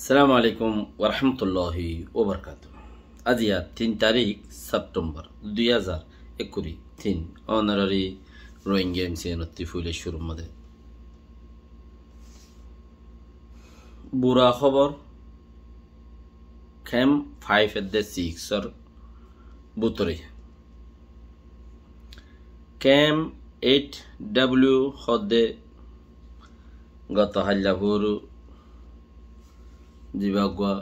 আসসালামু আলাইকুম ওরহমতুল্লাহি ওবরকাতুহ। আজ 3 তারিখ সেপ্টেম্বর 2023 অনারারি রোহিঙ্গা এমসিএনতি ফুলে শুরু মধ্যে বুড়া খবর খেম 5/6 বুতরে ক্যাম 8W হদে গত হাল্লাপুর জিবাগুয়া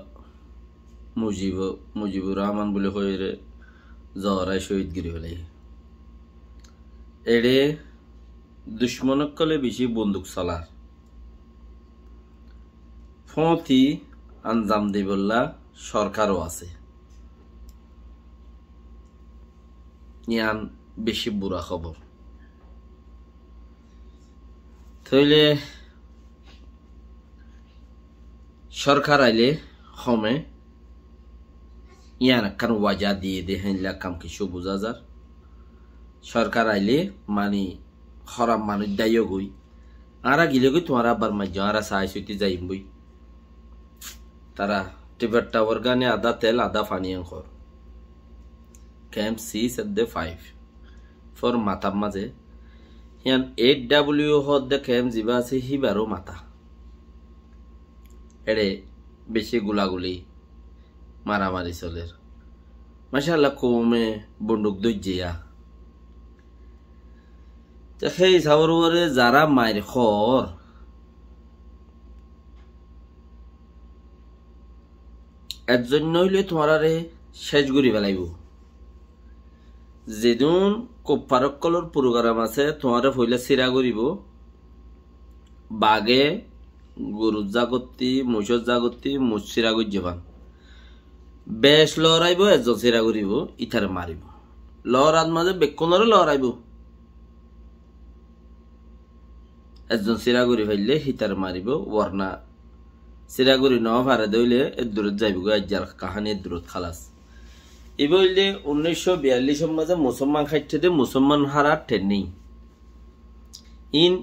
মুজিবুর রহমান বলে হয়ে জহরায় শহীদ গিরি হলে এড়ে দুশ্মনক কলে বেশি বন্দুক চলার ফতি আঞ্জাম দিবল্লা সরকারও আছে ইয়ান বেশি বুড়া খবর তাইলে সরকার আইলে হমে ইয়ান কান ওয়াজা দিয়ে দেহেনলা কাম কিছু বুঝা যার সরকার আইলে মানি হরাম মানুষ দায়ও গই আরা গিলে গই তোমার আবার মাঝ আরা সাহায্য যাইম বই তারা টিবেট টাওয়ার গানে আদা তেল আদা পানি অঙ্কর ক্যাম্প 6/5 ফর মাথা মাঝে ইয়ান 8W হদ দে ক্যাম্প জিবা আছে হিবারও মাথা এড়ে বেশি গুলাগুলি মারামারি চলের মাশাআল্লাহ কমে বন্দুক দইজিয়া সেই সাবরে যারা মায়ের খর এর জন্য হইলে তোমার শেষ গুড়ি ফেলাইব যেদিন কোপারকলর প্রোগ্রাম আছে তোমার হইলে চিরা করিব বাগে গরু জাগতি মহিষর জাগতি মুচিরা গজ্জান বেশ লড়াইব এজন চিরা করিব ইথারে মারিব লড়ার মাঝে বেকনরে লড়াইব একজন চিরা করি ফেললে হিতারে মারিব ওরনা চিরা করি ন ভারে দইলে এর দূরত যাইব আজ্জার কাহানি এর দূরত খালাস এ বললে 1942 মাঝে মুসলমান খাইতে মুসলমান হারা ট্রেনিং ইন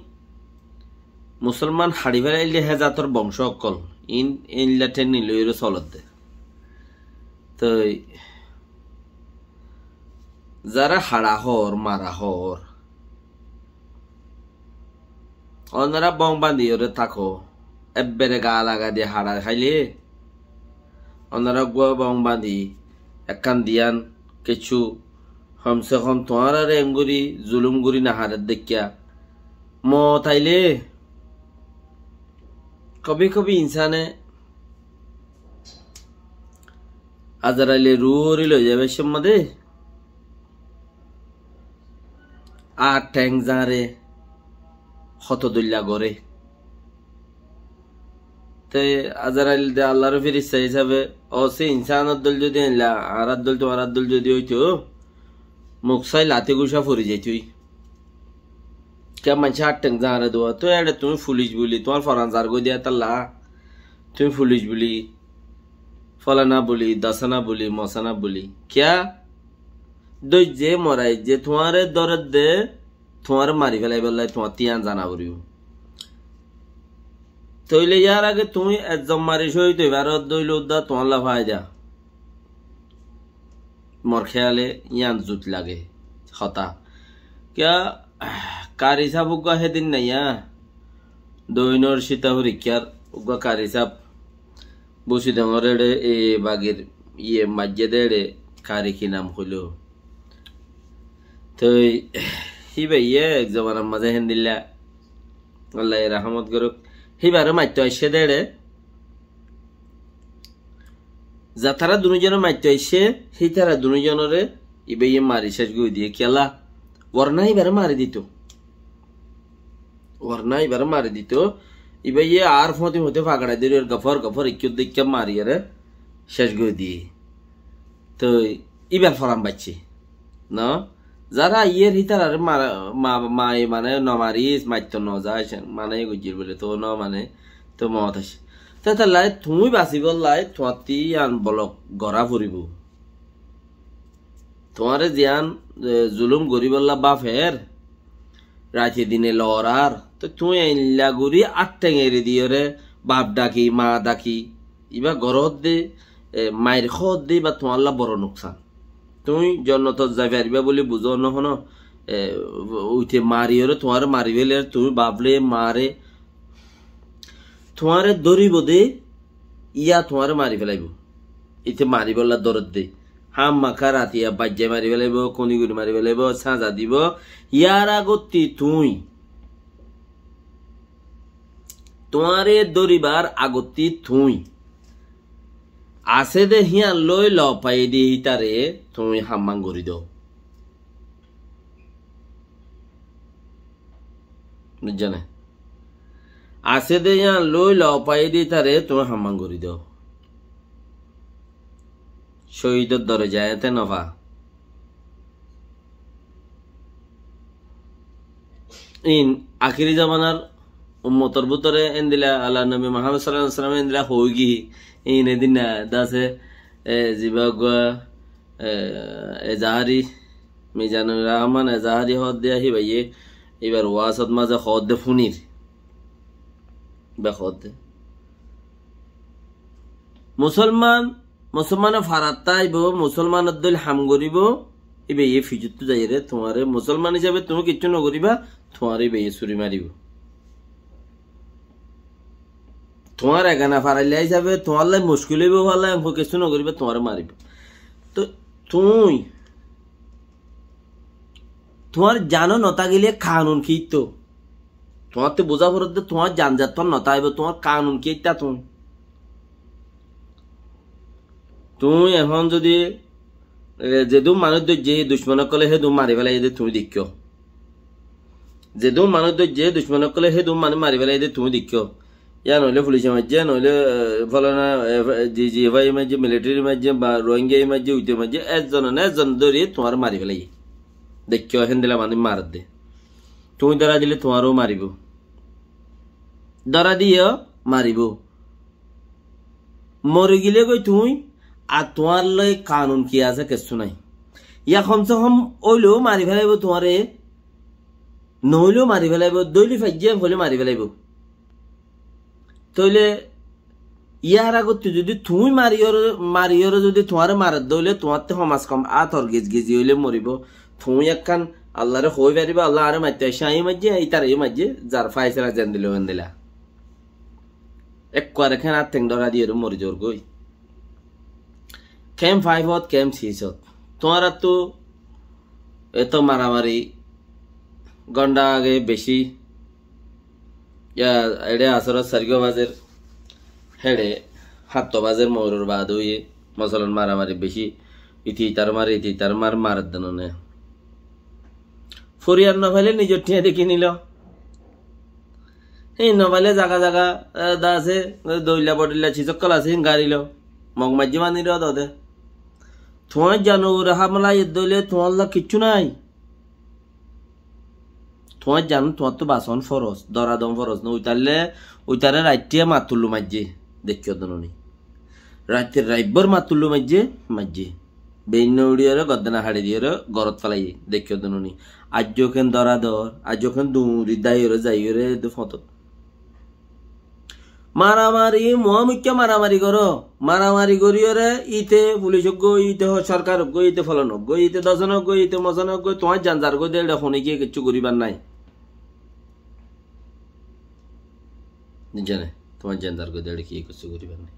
মুসলমান হাড়ি ফেলাইলে হে জাতর বংশ অকল ইন ইনলা ট্রেনিং লইর চলত দে তো যারা হাড়া হর মারা হর অনারা বং বান্ধি ওরে থাকো এবেরে গা লাগা দিয়ে হাড়া খাইলে অনারা গুয়া বং বান্ধি একখান দিয়ান কিছু কমসে কম তোমার আর এমগুড়ি জুলুম গুড়ি না হারের দেখিয়া মত আইলে কবি কবি ইনসানে আজারাইলে রুরি লই যাবে সম্মাদে আর ট্যাং জারে হতদুল্লা গড়ে তাই আজারাইল দে আল্লাহর ফেরেশতা হিসাবে অসে ইনসানের দল যদি আনলা আর দল তোমার দল যদি হইতো মুখসাই লাতে গুসা ফুরি যাইতুই কেমন চারটেং জারে দোয়া তো এড়ে তুমি পুলিশ বলি তোমার ফরানজার গো দিয়া তাল্লা তুমি পুলিশ বলি ফলানা বলি দাসানা বলি মসানা বলি ক্যা দই যে মরাই যে তোমারে দরদ দে তোমার মারি ফেলাই বললাই তোমার তিয়ান জানা করিও তইলে ইয়ার আগে তুমি একদম মারি সহিত এবার দইল উদ্দা তোমার লাফাই যা মর খেয়ালে ইয়ান জুত লাগে হতা ক্যা কারি সাপ উগা হেদিন নাইয়া দৈনর সীতাহরি ক্যার উগা কারি সাপ বসি ডঙর এড়ে এ বাগের ইয়ে মাজ্জে দেড়ে কারি কি নাম হইল তো হিবে ইয়ে এক জমানার মাঝে হেন দিল্লা আল্লাহ রাহমত করুক হিবারে মাইতো আইসে দেড়ে যা তারা দুজনে মাইতো আইসে সেই তারা দুজনরে ইবে ইয়ে মারি শেষ গই দিয়ে খেলা ওরনা এবারে মারি দিত ওরনা এবারে মারি দিত ইবে ইয়ে আর ফতি হতে ফাগড়া দিয়ে গফর গফর ইকিউ দিকে মারি আরে শেষ গই দিয়ে তো ইবার ফরাম বাচ্চি না যারা ইয়ের হিতার আরে মাই মানে নমারিস মাইতো ন যায় মানে গুজির বলে তো ন মানে তো মত আসে তো লাই তুমি বাঁচিব লাই তোমাতি আন বলক গড়া ফুরিব তোমারে জিয়ান জুলুম গরিবল্লা বাফের রাতে দিনে লড়ার তো তুই লাগুরি আটটা এড়ে দিয়ে রে বাপ ডাকি মা ডাকি ইবা ঘরত দে মায়ের খত দে বা তোমার বড় নোকসান তুমি জন্নত যাই পারিবা বলে বুঝো নহন উঠে মারিওরে তোমার মারিবেলে তুমি বাবলে মারে তোমারে ধরিব দে ইয়া তোমার মারি ফেলাইব ইতে মারি বললা দরদ দে হাম মাখা রাতিয়া বাজ্যে মারি ফেলাইব কনিগুড়ি মারি ফেলাইব সাজা দিব ইয়ার আগতি তুই তোমারে দরিবার আগতি তুই আছে দে হিয়ান লই লপাই দি হিতারে তুমি হাম্মাং গড়ি দাও বুঝছানে আছে দে হিয়ান লই লপাই দি তারে তুমি হাম্মাং গড়ি দাও শহীদের দরে যায়তে নভা ইন আখিরি জামানার উম্মতর ভিতরে এন্দিলা আল্লাহ নবী মুহাম্মদ সাল্লাল্লাহু আলাইহি ওয়াসাল্লাম এন্দিলা হইগি ইন এদিন দাসে জিবাগ এজাহারি মিজানুর রহমান এজাহারি হদ দিয়া হি ভাইয়ে এবার ওয়াসত মাঝে হদ দে ফুনির বা হদ দে মুসলমান ফারাত আইব মুসলমান দল হাম করিব এবে এ ফিজুত যাইরে তোমারে মুসলমান হিসাবে তুমি কিচ্ছু নকরিবা তোমার এবে চুরি মারিব তোমার এগানা ফারাইলে হিসাবে তোমার লাই মুশকিল হইব ভালো কিছু নকরিবা তোমার মারিব তো তুই তোমার জানো নতা গেলে কানুন কি তো তোমার তো বোঝা পড়তে তোমার জানজাত তোর নতা আইব তোমার কানুন কি তা তুমি এখন যদি যেদু মানুষ যে দুশ্মনক কলে সেই দুম মারি পেলাই তুমি দেখ যেদু মানুষ যে দুশ্মনক কলে সেই দুম মানুষ মারি পেলাই তুমি দেখ ইয়া নইলে পুলিশের মাঝে নইলে ফলানা জিএফআই মাঝে মিলিটারির মাঝে বা রোহিঙ্গা মাঝে উইতে মাঝে একজন ধরে তোমার মারি পেলাই দেখিও হেন দিলে মানুষ মার দে তুমি ধরা দিলে তোমারও মারিব ধরা দিয়েও মারিব মরে গেলে কই তুই আর তোমার লই কানুন কি আছে কিছু নাই ইয়া কমসে কম ওইলেও মারি ফেলাইব তোমারে নহলেও মারি ফেলাইব দৈলি ফাইজে হলে মারি ফেলাইব তইলে ইয়ার আগত যদি তুমি মারিয়র যদি তোমার মার দইলে তোমার তো সমাজ কম আতর গেজি হইলে মরিব তুমি একখান আল্লাহরে হই পারিবা আল্লাহ আরে মাইতে সাই মাঝে এই তার এই মাঝে যার ফাইসরা জান দিল দিলা এক করে খান আর ঠেং ধরা দিয়ে মরি জোর গই ক্যাম্প 5 ক্যাম্প 6 তোমার তো এত মারামারি গন্ডা আগে বেশি এডে আসর সারিগো বাজের হেডে হাত বাজের ময়ূর বাদ হইয়ে মসলন মারামারি বেশি ইতি তার মার দেন নে ফরিয়ার নভাইলে নিজের ঠিয়া দেখি নিল এই নভাইলে জাগা দা আছে দইলা বডিলা চিচকল আছে গাড়িল মগ মাঝে মানিল দে তোমার জানো হামলা দইলে তোমার কিচ্ছু নাই তোমার জানো তোমার তো বাসন ফরস দরাদম ফরস না ওইতারে রাইটিয়া মাত তুললো মাঝে দেখিও দনি রাতের রাইবর মাত তুললো মাঝে বেইন উড়িয়ে গদ্দানা হাড়ি দিয়ে গরত ফেলাই দেখিও দনি আজ যখন দরাদর আজ যখন দৌড়ি দাইরে যাইরে ফত মারামারি মহামুখ্য মারামারি করো মারামারি করিওরে ইতে পুলিশ গো ইতে সরকার গো ইতে ফলন গো ইতে দশন গো ইতে মশন গো তোমার জানজার গো দেড় ফোনে গিয়ে কিচ্ছু করিবার নাই জানে তোমার জানজার গো দেড় কি কিছু করিবার নাই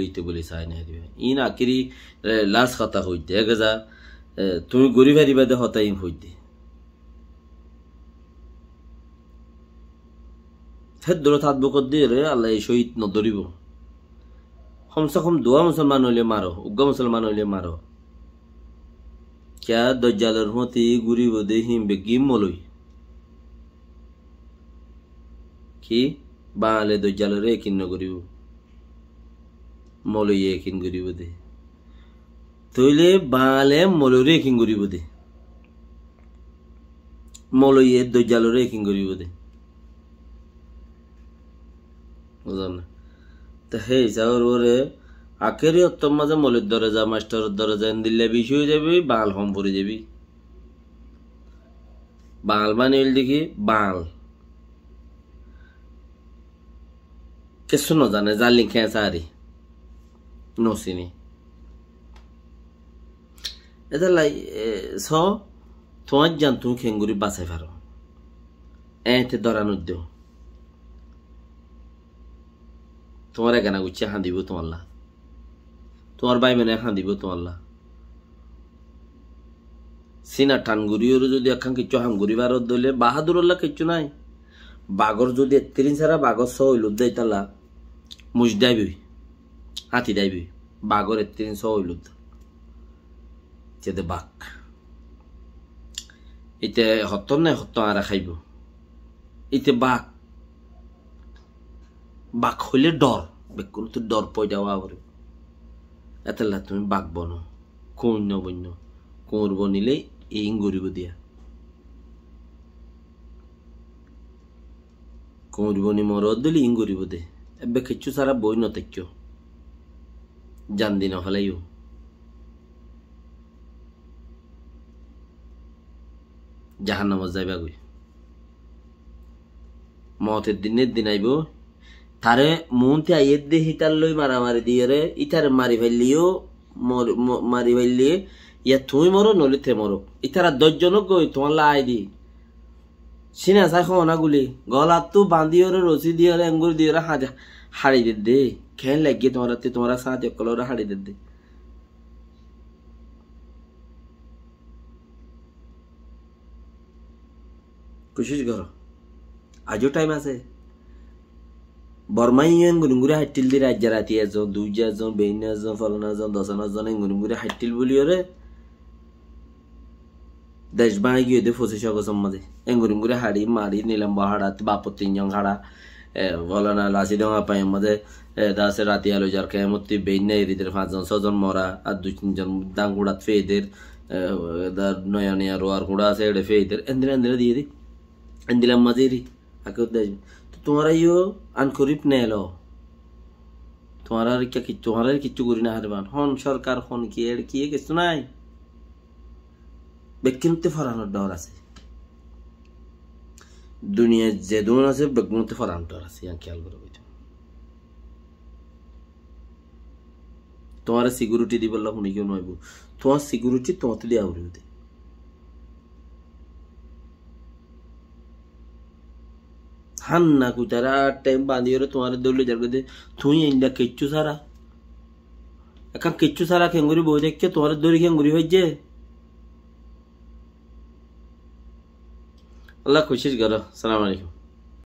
ইতে বলি চাই না দিবে ইন আকিরি লাশ কথা হইতে গেজা তুমি গরি ভারিবা দে হতাই হইতে ফের দূরে থাকবো দিয়ে রে আল্লাহ এই শহীদ নদরিব কমসে কম দোয়া মুসলমান হইলে মারো উগ্র মুসলমান হইলে মারো ক্যা দজ্জালের মতে ঘুরিব দেহিম বেগিম মলই কি বাঙালে দজ্জালের একিন করিব মলই একিন করিব দে তইলে বাঙালে মলরে একিন করিব দে মলই দজ্জালের একিন করিব দে বুঝলাম না তো হে হিসাবের ওরে আখেরই অত্তম মাঝে মলির দরজা মাস্টারের দরজা দিলে বেশি হয়ে যাবি বাঙাল কম পড়ে যাবি বাঙাল মানে দেখি বাঙাল কিছু নজানে জালি খেয়ে সারি নচিনি এটা লাই স তোমার জান তুমি খেঙ্গুরি বাঁচাই পারো এতে ধরানো দেও তোমার এখানে গুচ্ছে হাঁ দিব তোমার তোমার ভাই মানে হাঁ দিব তোমার সিনা টানগুড়ি যদি এখন কিছু হাঙ্গুরি বারত দইলে বাহাদুরল্লা কিছু নাই বাগর যদি ৩ ছাড়া বাগর সহ হইল দেয় তালা মুজ দাইবি হাতি দাইবি বাগর ৩ সহ হইল যেতে বাঘ ইতে হত নাই হত আর খাইব ইতে বাঘ বাঘ হইলে ডর বেকুন তো ডর পয়দা হওয়া করে এতলা তুমি বাঘ বনো কোন বন্য কোর বনিলে এই গরিব দিয়া কোর বনি মরদ দিলি ইং গরিব দে এবে কিছু সারা বই নতেক্য জান দিন হলাইও জাহান্নাম যাইবা গই মতের দিন আইব তারে মনতে আইয়ের দে হিতার লই মারামারি দিয়ে রে ইতারে মারি ফেললিও মারি ফেললি ইয়া তুমি মরো নলিতে মরো ইতারা 10 জন গই তোমার লাই দি সিনা চাই খনাগুলি গলা তো বাঁধিও রে রসি দিয়ে রে আঙ্গুর দিয়ে রে হাড়ি দে খেন লাগিয়ে তোমার সাথে কলরে হাড়ি দে কোশিশ করো আজও টাইম আছে বর্মাই গুনগুরে হাইটিল দি রাজ্য রাতি এজন 2 জন বেইন এজন ফলন এজন 10 জন গুনগুরে হাইটিল বলিও রে দেশ বাই গিয়ে দে ফসে সগসম মাঝে গুনগুরে হাড়ি মারি নিলাম বাহাড়া বাপ 3 জন হাড়া বলনা লাসি ডঙ্গা পাই মাঝে দাসে রাতি আলো যার কেমতি বেইন এরিদের 5 জন 6 জন মরা আর 2-3 জন দাঙ্গুড়াত ফেদের নয়া রোয়ার গুড়া আছে এড়ে ফেদের এন্দিরা দিয়ে দি এন্দিলাম মাঝেরি আকে দেশ তোমারা ইও আনকরিপ নেলো তোমার কিচ্ছু করি না হারবান হন সরকার হন কি এর কি কিছু নাই বেকিনতে ফরানোর ডর আছে দুনিয়া যে দুন আছে বেকিনতে ফরানোর ডর আছে খেয়াল করে তোমার সিকিউরিটি দি বললা শুনি কেউ নইব তোমার সিকিউরিটি তোমাতে দিয়া উড়িতে হান্না কুতারা টাইম বাঁধিও রে তোমার দৌড়লে যার দে তুই ইন্ডা কিচ্ছু সারা এখন কিচ্ছু সারা খেঙ্গুরি বই দেখছে তোমার দৌড়ি খেঙ্গুরি হয়েছে আল্লাহ খুশিস করো সালাম আলাইকুম